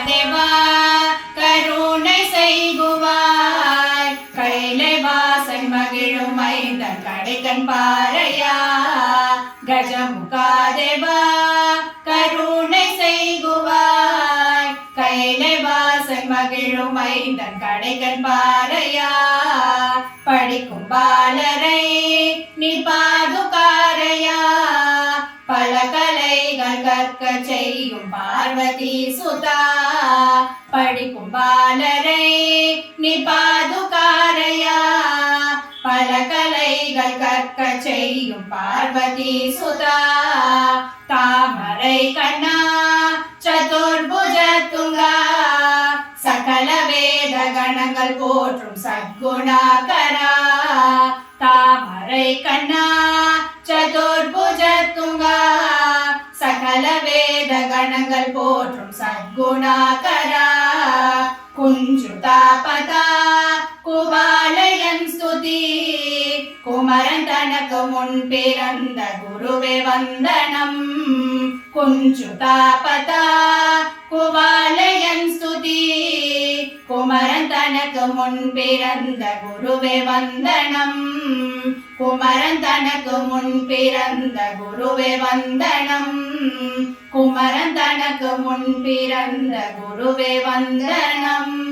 தேவா கருணை செய்குவாய். கைலை வாசன் மகிழும் மைந்தன் கடைக்கண் பாறையா. கஜமுகா தேவா கருணை செய்குவாய். கைலை வாசன் மகிழும் மைந்தன் கடைக்கண் பாறையா. படிக்கும் பாலரை நீ பாதுகாரையா. பல கலைகள் கற்க செய்யும் பார்வதி சுதா. படிக்கும் பாலரை நீ பாதுகாரையா. பல கலைகள் கற்க செய்யும் பார்வதி சுதா. தாமரை கண்ணா சதுர்புஜத்துங்கா. சகல வேத கணங்கள் போற்றும் சத்குணாகரா. தாமரை கண்ணா சதுர்புஜத்துங்கா. சகல வேத கணங்கள் போற்றும் சத்குணாகரா. குஞ்சுதாபதா குவாலயன் ஸ்துதி. குமரன் தனக்கு முன் பிறந்த குருவே வந்தனம். குஞ்சுதாபதா குவாலயன் ஸ்துதி. குமரன் தனக்கு முன் பிறந்த குருவே வந்தனம். குமரன் தனக்கு முன் பிறந்த குருவே வந்தனம். குமரன் தனக்கு முன் பிறந்த குருவே வந்தனம்.